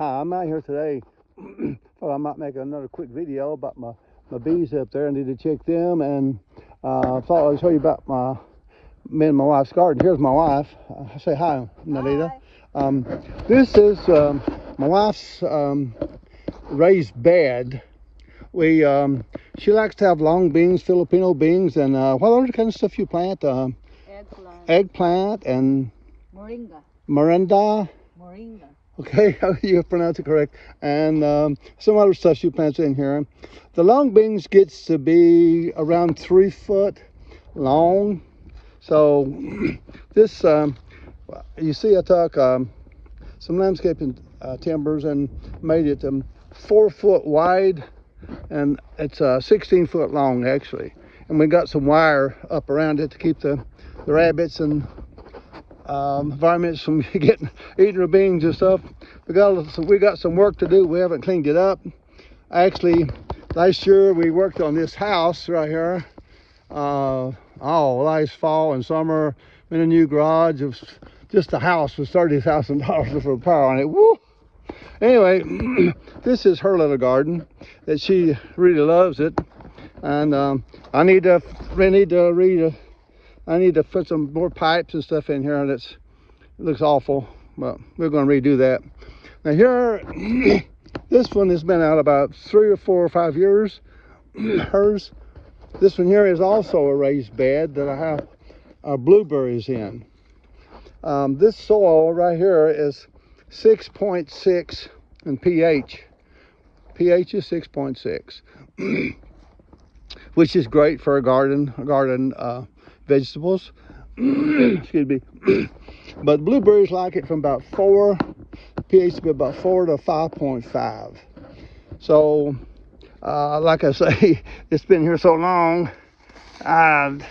Hi, I'm out here today. Thought I might make another quick video about my bees up there. I need to check them, and thought I'd show you about me and my wife's garden. Here's my wife. Say hi, Nalita. Hi. This is my wife's raised bed. She likes to have long beans, Filipino beans, and what other kind of stuff you plant? Eggplant and Moringa. Okay, you pronounce it correct. And some other stuff she plants in here. The long beans gets to be around 3 foot long. So this, you see, I took some landscaping timbers and made it 4 foot wide, and it's 16 foot long actually. And we got some wire up around it to keep the rabbits and environments from eating the beans and stuff. We got some work to do. We haven't cleaned it up. Actually, last year we worked on this house right here. Last fall and summer in a new garage. It was just a house with $30,000 for power on it. Woo! Anyway, this is her little garden that she really loves it, and I need to put some more pipes and stuff in here, and it looks awful, but we're going to redo that. Now here, this one has been out about 3 or 4 or 5 years. Hers. This one here is also a raised bed that I have blueberries in. This soil right here is 6.6 in pH. pH is 6.6, which is great for a garden vegetables. Excuse me. But blueberries like it from about 4, pH to be about 4 to 5.5. So like I say, it's been here so long, and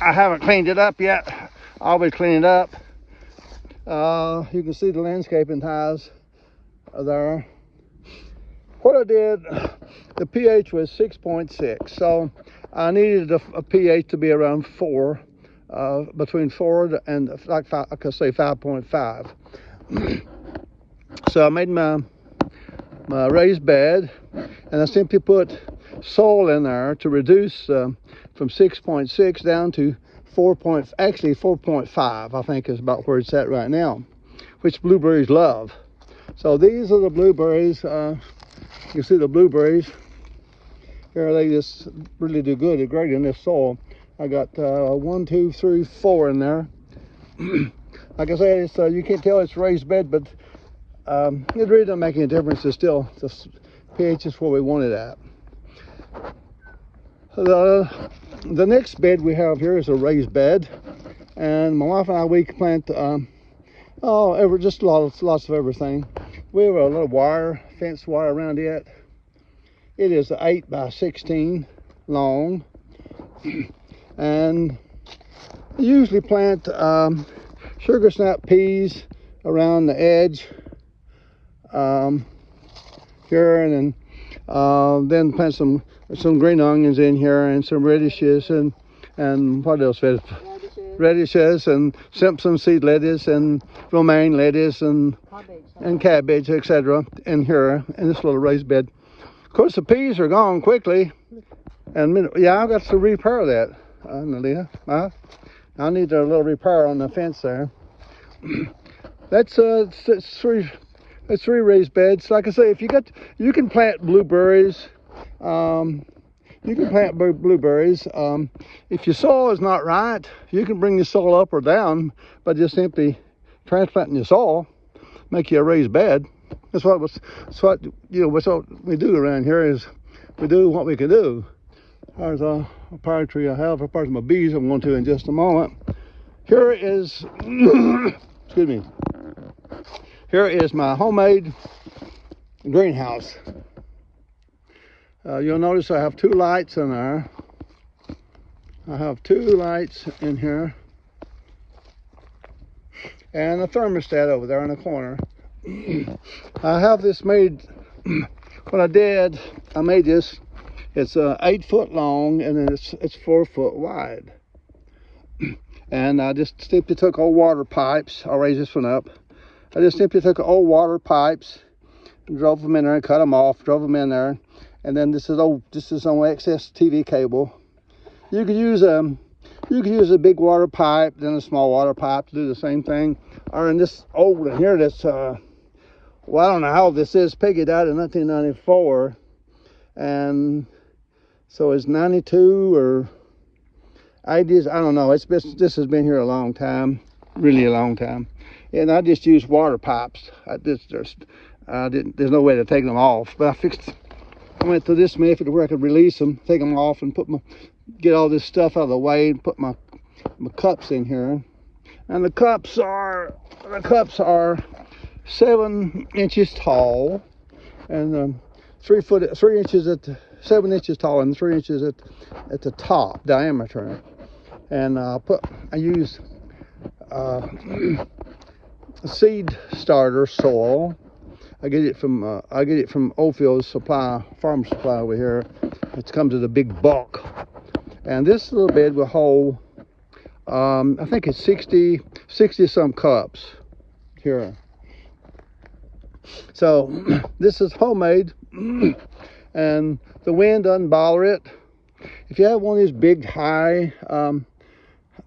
I haven't cleaned it up yet. I always clean it up. You can see the landscaping ties there. What I did, the pH was 6.6, so I needed a pH to be around 4, between 4 and like 5, I could say 5.5. So I made my raised bed, and I simply put soil in there to reduce from 6.6 down to 4.5, I think is about where it's at right now, which blueberries love. So these are the blueberries. You see the blueberries here, they just really do good. They're great in this soil. I got 1, 2, 3, 4 in there. Like I said, it's you can't tell it's raised bed, but it really doesn't make any difference. It's still the pH is where we want it at. The next bed we have here is a raised bed, and my wife and I, we plant just lots of everything. We have a little fence wire around it. It is 8 by 16 long, and I usually plant sugar snap peas around the edge here, and then plant some green onions in here, and some radishes, and what else? Radishes and Simpson seed lettuce and romaine lettuce and cabbage, etc. in here in this little raised bed. Of course, the peas are gone quickly, and yeah, I've got to repair that, Nalita. I need a little repair on the fence there. That's it's three raised beds. Like I say, you can plant blueberries. You can plant blueberries. If your soil is not right, you can bring your soil up or down by just simply transplanting your soil, make you a raised bed. That's what we do around here, is we do what we can do. There's a pear tree I have, a part of my bees I'm going to in just a moment. Here is, excuse me, here is my homemade greenhouse. You'll notice I have 2 lights in there. I have 2 lights in here, and a thermostat over there in the corner. I have this made. What I did, I made this. It's 8 foot long, and then it's 4 foot wide. And I just simply took old water pipes. I'll raise this one up. I just simply took old water pipes and drove them in there and cut them off, drove them in there. And then this is some excess TV cable. You could use a big water pipe, then a small water pipe to do the same thing. Or in this old one here, that's well, I don't know how old this is. Peggy died in 1994, and so it's 92 or 80s. I don't know. This has been here a long time, really a long time. And I just used water pipes. There's no way to take them off. But I went through this method where I could release them, take them off, and get all this stuff out of the way, and put my cups in here. And the cups are 7 inches tall, and 3 inches 7 inches tall, and 3 inches at the top diameter. And I use seed starter soil. I get it from Oldfield's farm supply over here. It comes in a big bulk, and this little bed will hold I think it's 60 some cups here. So this is homemade, and the wind doesn't bother it. If you have one of these big high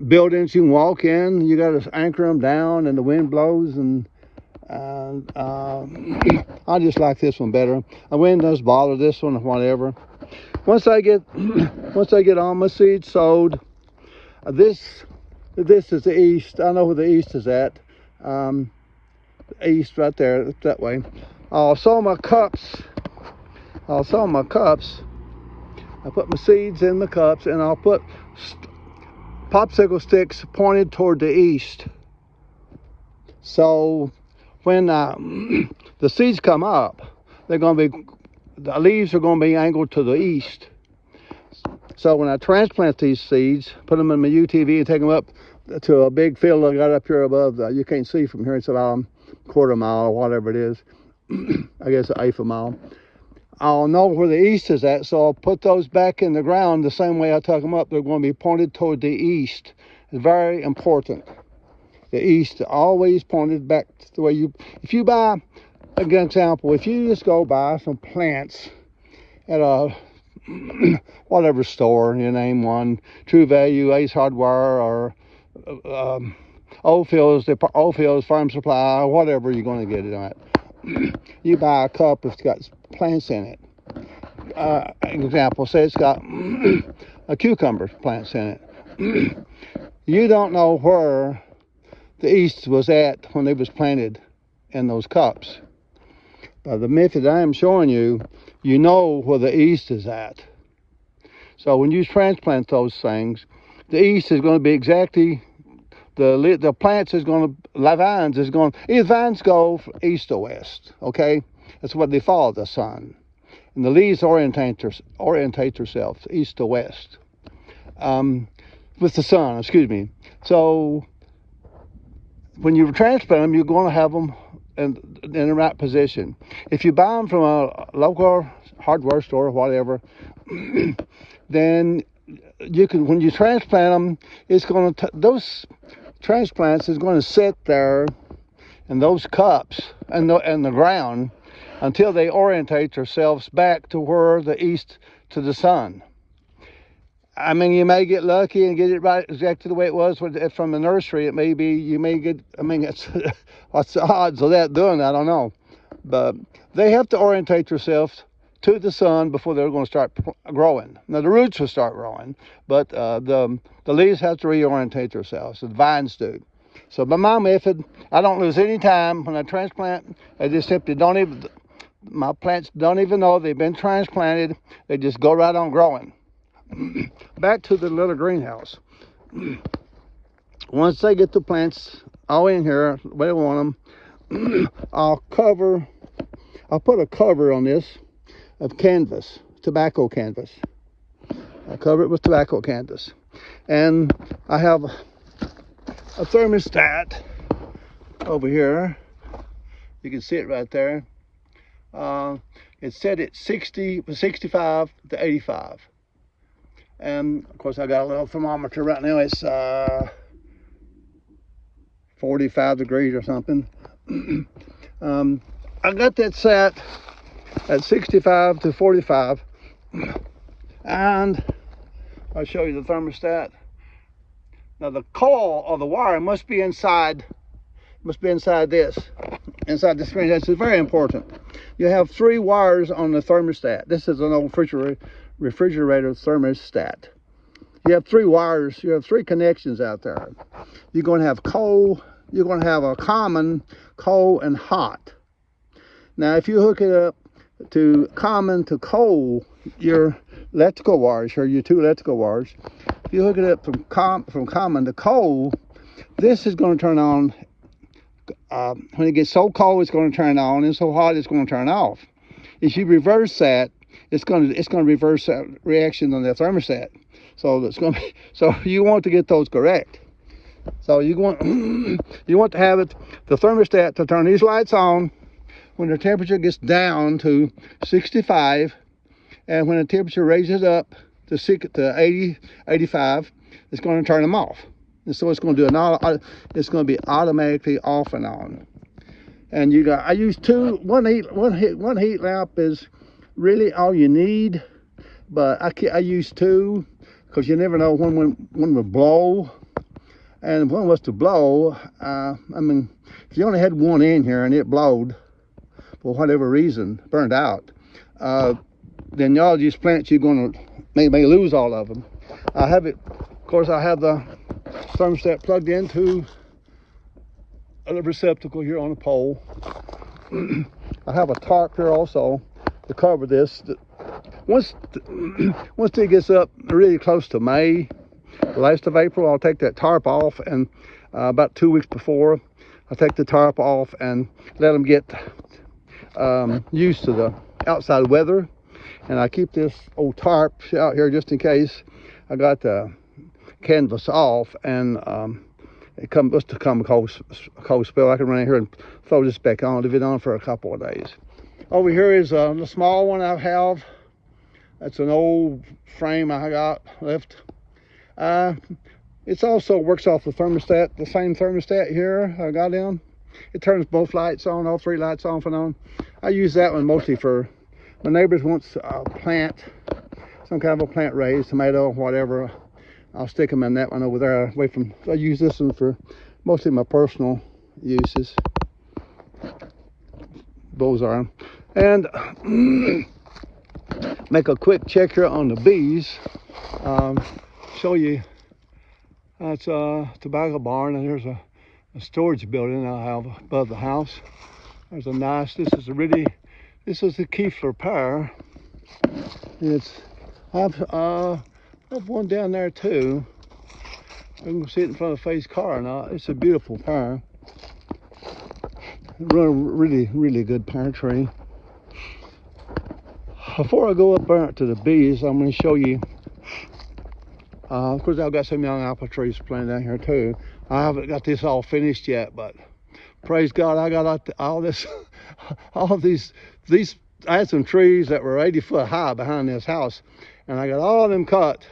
buildings you can walk in, you got to anchor them down, and the wind blows, and I just like this one better. The wind does bother this one or whatever. Once I get all my seeds sowed, this is the east. I know where the east is at. East right there, that way. I'll sow my cups. I put my seeds in the cups, and I'll put popsicle sticks pointed toward the east. So when the seeds come up, the leaves are going to be angled to the east. So when I transplant these seeds, put them in my UTV and take them up to a big field I got up here above. You can't see from here. It's about a quarter mile or whatever it is. I guess an eighth of a mile. I'll know where the east is at, so I'll put those back in the ground the same way I took them up. They're going to be pointed toward the east. It's very important. The east always pointed back the way if you buy, a good example, if you just go buy some plants at a whatever store, you name one, True Value, Ace Hardware, or Oldfield's Farm Supply, whatever you're going to get it at. You buy a cup that's got plants in it. Example, say it's got a cucumber plants in it. You don't know where the east was at when it was planted in those cups. By the method I am showing you, you know where the east is at. So when you transplant those things, the east is going to be exactly, the plants is going to, either vines go east or west, okay? That's what they follow the sun. And the leaves orientate themselves east to west. With the sun, excuse me. So when you transplant them, you're going to have them in the right position. If you buy them from a local hardware store or whatever, then you can, when you transplant them, it's going to, those transplants is going to sit there in those cups and the ground until they orientate themselves back to where the east to the sun. I mean, you may get lucky and get it right exactly the way it was from the nursery. It may be, you may get, I mean, what's the odds of that doing? I don't know. But they have to orientate themselves to the sun before they're going to start growing. Now, the roots will start growing, but the leaves have to reorientate themselves. The vines do. So by my method, I don't lose any time when I transplant. I just simply my plants don't even know they've been transplanted. They just go right on growing. Back to the little greenhouse. Once I get the plants all in here the way I want them, I'll put a cover on this of canvas, tobacco canvas. I'll cover it with tobacco canvas. And I have a thermostat over here. You can see it right there. It's set at 65 to 85. And of course I got a little thermometer right now. It's 45 degrees or something. I got that set at 65 to 45, and I'll show you the thermostat. Now the coil or the wire must be inside this, inside the screen. That's very important. You have 3 wires on the thermostat. This is an old refrigerator thermostat. You have 3 wires, you have 3 connections out there. You're going to have cold, you're going to have a common, cold, and hot. Now if you hook it up to common to cold, your electrical wires, here your 2 electrical wires, if you hook it up from common to cold, this is going to turn on. When it gets so cold, it's going to turn on, and so hot, it's going to turn off. If you reverse that, it's going to reverse that reaction on the thermostat. So it's going to be, so you want to get those correct. So you want to have the thermostat to turn these lights on when the temperature gets down to 65, and when the temperature raises up to 80, 85, it's going to turn them off. And so it's going to do it's going to be automatically off and on. And I use one heat lamp is really all you need, but I use 2 because you never know when one will blow. And if one was to blow, I mean, if you only had one in here and it blowed for whatever reason, burned out, then all these plants you're going to may lose all of them. I have it, of course, I have the thermostat plugged into a receptacle here on the pole. I have a tarp here also to cover this. Once it gets up really close to May, the last of April, I'll take that tarp off, and about 2 weeks before, I'll take the tarp off and let them get used to the outside weather. And I keep this old tarp out here just in case. I got the canvas off, and it must have come a cold spell. I can run in here and throw this back on, leave it on for a couple of days. Over here is the small one I have. That's an old frame I got left. It also works off the thermostat, the same thermostat here I got in. It turns both lights on, all 3 lights off and on. I use that one mostly for my neighbors wants a plant, some kind of a plant raised, tomato, whatever. I'll stick them in that one over there away from. I use this one for mostly my personal uses. Those are. And make a quick check here on the bees. Show you. That's a tobacco barn, and there's a storage building I have above the house. There's a nice. This is the Kiefler pear. I have one down there too. I can see it in front of Faye's car or not. It's a beautiful pear. Really good pear tree. Before I go up there to the bees, I'm going to show you. Of course, I've got some young apple trees planted down here too. I haven't got this all finished yet, but praise God, I got all this, all these. I had some trees that were 80 foot high behind this house, and I got all of them cut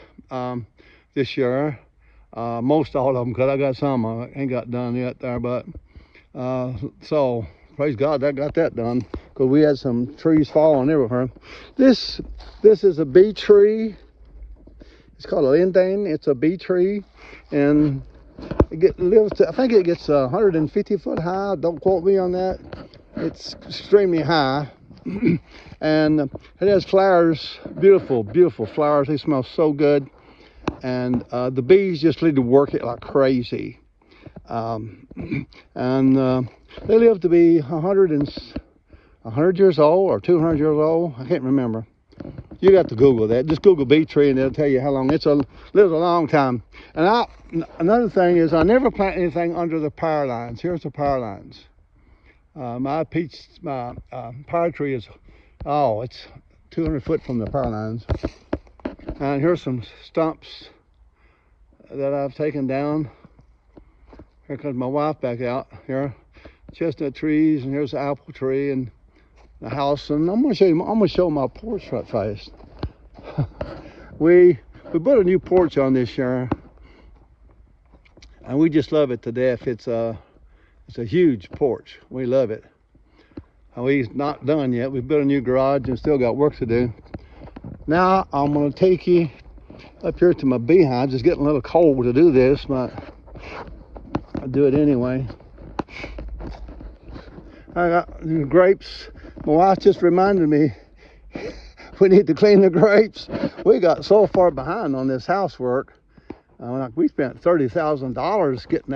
this year. Most all of them cut. I got some I ain't got done yet there, but so praise God, I got that done because we had some trees falling everywhere. This is a bee tree. It's called a linden. It's a bee tree, and I think it gets 150 foot high. Don't quote me on that. It's extremely high. And it has flowers, beautiful flowers. They smell so good, and the bees just need to work it like crazy. And they live to be 100 years old or 200 years old. I can't remember. You got to Google that. Just Google bee tree, and it'll tell you how long. Lives a long time. And another thing is, I never plant anything under the power lines. Here's the power lines. My power tree is, it's 200 foot from the power lines. And here's some stumps that I've taken down. Here comes my wife back out here. Chestnut trees, and here's the apple tree and the house. And I'm gonna show my porch right fast. We put a new porch on this year, and we just love it to death. It's It's a huge porch. We love it. We're not done yet. We built a new garage and still got work to do. Now I'm going to take you up here to my beehives. It's getting a little cold to do this, but I'll do it anyway. I got the grapes. My wife just reminded me we need to clean the grapes. We got so far behind on this housework. We spent $30,000 getting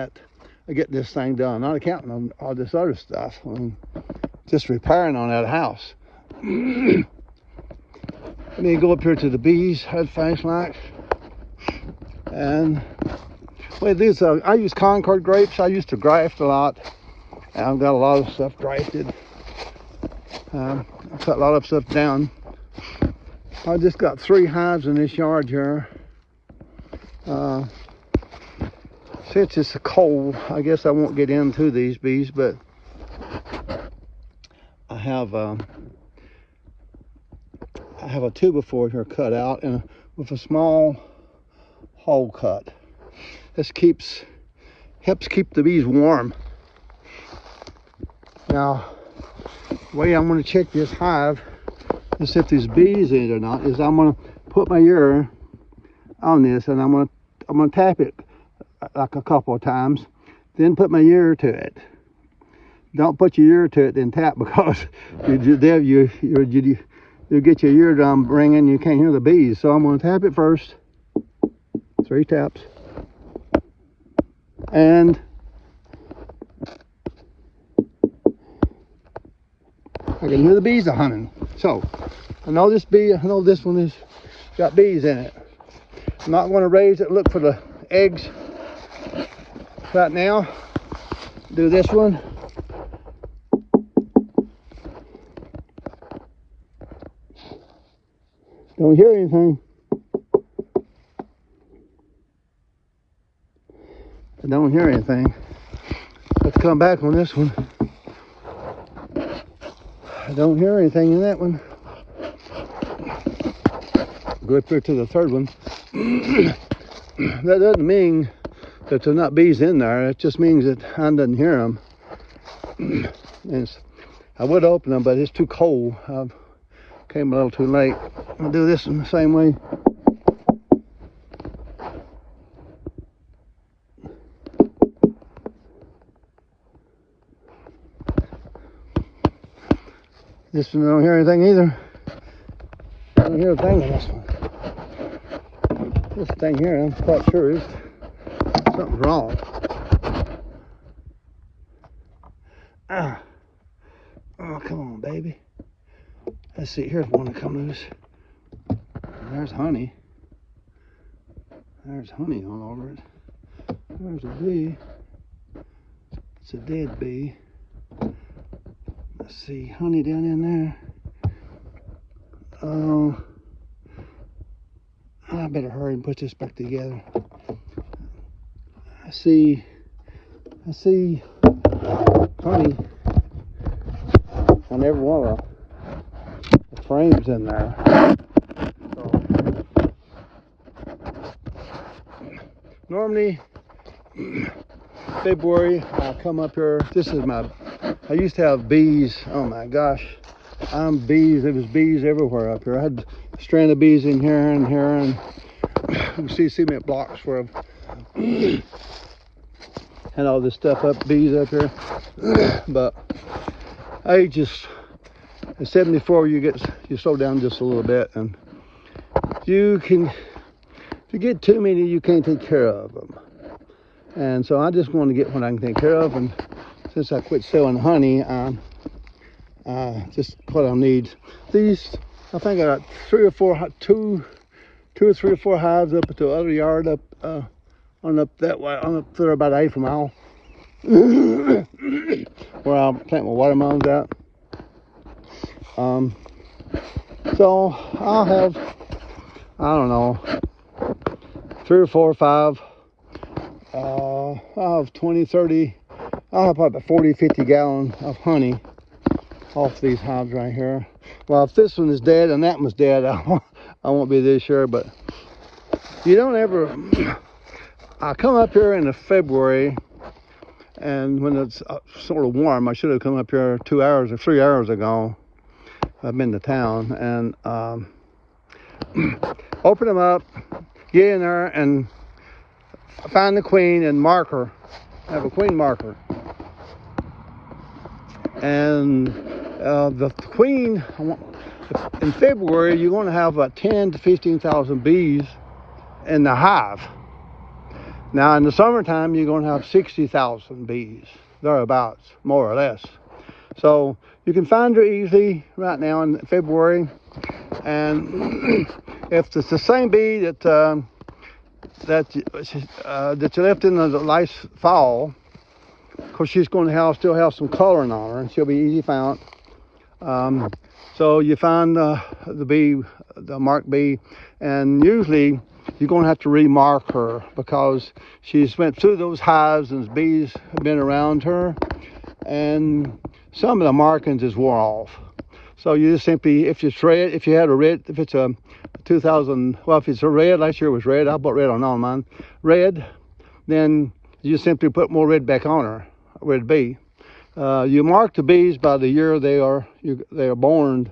this thing done, not accounting on all this other stuff. Just repairing on that house. Let me go up here to the bees, head fast like. And wait, these I use Concord grapes. I used to graft a lot. And I've got a lot of stuff grafted. I cut a lot of stuff down. I just got 3 hives in this yard here. Since it's cold, I guess I won't get into these bees, but I have a 2x4 here cut out and with a small hole cut. This helps keep the bees warm. Now, the way I'm going to check this hive to see if there's bees in it or not is I'm going to put my ear on this and I'm going to tap it like a couple of times, then put my ear to it. Don't put your ear to it then tap, because you get your eardrum ringing, you can't hear the bees. So I'm going to tap it first, 3 taps, and I can hear the bees are humming. So I know this one has got bees in it. I'm not going to raise it, look for the eggs right now. Do this one. Don't hear anything. I don't hear anything. Let's come back on this one. I don't hear anything in that one. Go up here to the 3rd one. That doesn't mean that there's not bees in there. It just means that I doesn't hear them. I would open them, but it's too cold. I came a little too late. I'll do this in the same way. This one I don't hear anything either. I don't hear a thing in this one. This thing here, I'm quite sure is something's wrong. Oh, come on, baby. Let's see, here's one that come loose. There's honey. There's honey all over it. There's a bee. It's a dead bee. Let's see, honey down in there. Oh, I better hurry and put this back together. I see honey on every one of the frames in there. So, normally, February, I'll come up here. I used to have bees. Oh my gosh. Bees. There was bees everywhere up here. I had a strand of bees in here and here, and you see cement blocks where I've had all this stuff up, bees up here. But at 74, you slow down just a little bit, and if you get too many, you can't take care of them. And so I just want to get what I can take care of, and since I quit selling honey, just what I need. These, I think I got 2 or 3 or 4 hives up at the other yard up that way, on up there about 1/8 mile, where I'll plant my watermelons at. So I'll have, I don't know, 3 or 4 or 5. I'll have 20, 30. I'll have probably 40, 50 gallons of honey off these hives right here. Well, if this one is dead and that one's dead, I won't be this sure, but you don't ever, I come up here in February And when it's sort of warm, I should have come up here 2 hours or 3 hours ago. I've been to town and open them up, get in there and find the queen and mark her. Have a queen marker. And the queen, in February, you're going to have about 10 to 15,000 bees in the hive. Now, in the summertime, you're going to have 60,000 bees, thereabouts, more or less. So you can find her easily right now in February. And if it's the same bee that you left in the last fall, because she's going to still have some coloring on her, and she'll be easy found. So you find the bee, the marked bee, and usually you're going to have to remark her because she's went through those hives and bees have been around her, and some of the markings is wore off. So you just simply, if it's red, if you had a red, if it's a 2000, well, if it's a red, last year was red, I bought red on all mine, red, then you simply put more red back on her, red bee. You mark the bees by the year they are born.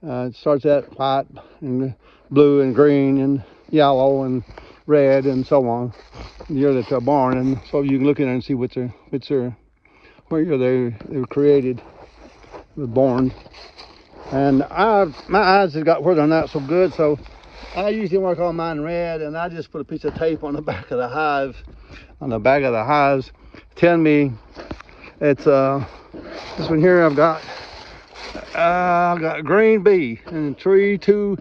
It starts at white and blue and green and yellow and red and so on, the year that they're born. And so you can look at it and see what year they were created, were born. And my eyes have got where they're not so good, so I usually mark all mine red, and I just put a piece of tape on the back of the hive, telling me it's this one here. I've got green bee, and 3-2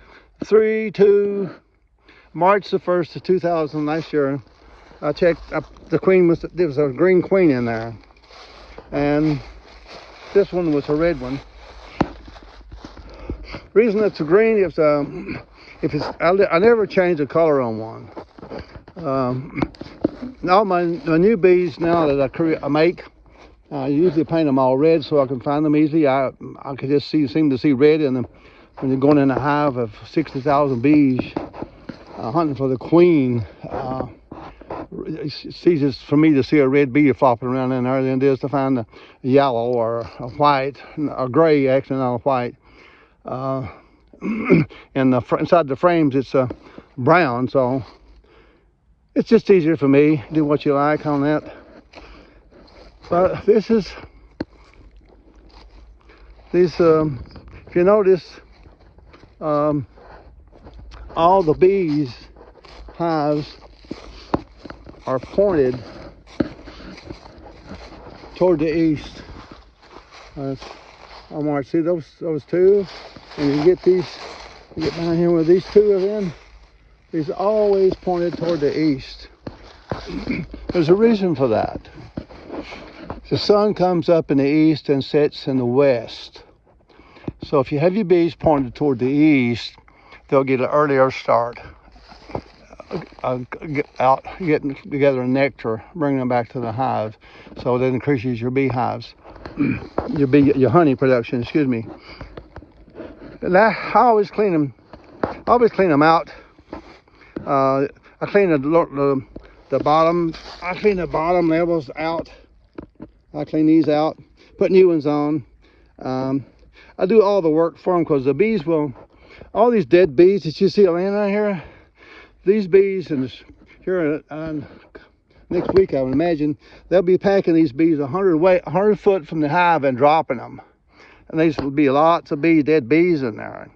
March the 1st of 2000 last year. I checked. There was a green queen in there, and this one was a red one. Reason it's a green, I never change the color on one. All my new bees now that I make, I usually paint them all red so I can find them easily. I can just seem to see red in them when you're going in a hive of 60,000 bees hunting for the queen. It's easier for me to see a red bee flopping around in there than it is to find a yellow or a white, a gray, actually not a white. And inside the frames it's brown, so it's just easier for me. Do what you like on that. But if you notice, all the bees hives are pointed toward the east. I might see those two, and you get down here with these two of them. These always pointed toward the east. There's a reason for that. The sun comes up in the east and sets in the west. So if you have your bees pointed toward the east, they'll get an earlier start getting together nectar, bringing them back to the hive. So that increases your beehives. Your honey production, excuse me. And I always clean them out. I clean the bottom. I clean the bottom levels out. I clean these out, put new ones on. I do all the work for them because the bees all these dead bees that you see laying out here, these bees, and here next week I would imagine, they'll be packing these bees 100 foot from the hive and dropping them. And these will be lots of dead bees in there.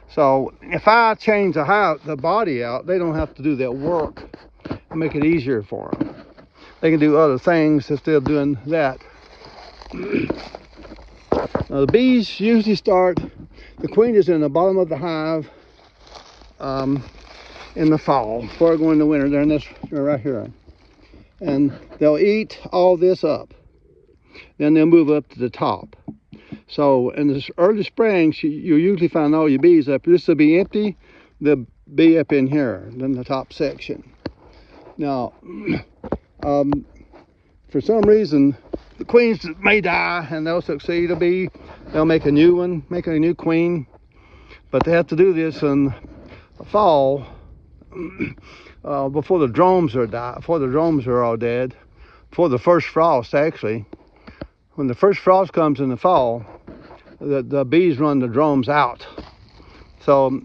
So if I change the body out, they don't have to do that work and make it easier for them. They can do other things instead of doing that. Now the bees usually the queen is in the bottom of the hive in the fall before I go into winter. They're right here. And they'll eat all this up. Then they'll move up to the top. So in the early spring, you usually find all your bees up. This will be empty. They'll be up in here, in the top section. Now, for some reason, the queens may die and they'll succeed. They'll make a new one, make a new queen. But they have to do this in the fall before the drones are all dead. before the first frost, actually. When the first frost comes in the fall, the bees run the drones out. So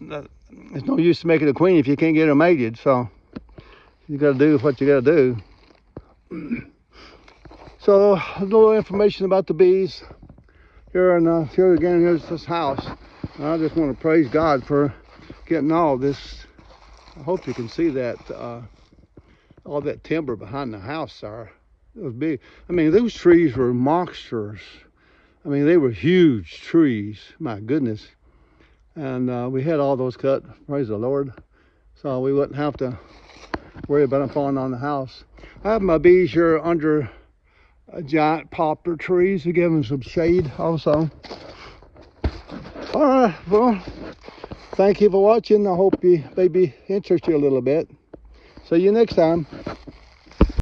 it's no use to making a queen if you can't get her mated. So you got to do what you got to do. So a little information about the bees here, and here again, here's this house. I just want to praise God for getting all this. I hope you can see that all that timber behind the house there. It was big. I mean, those trees were monsters. I mean, they were huge trees. My goodness. And we had all those cut. Praise the Lord. So we wouldn't have to worry about them falling on the house. I have my bees here under giant poplar trees to give them some shade also. All right, well, thank you for watching. I hope you maybe interest you a little bit. See you next time.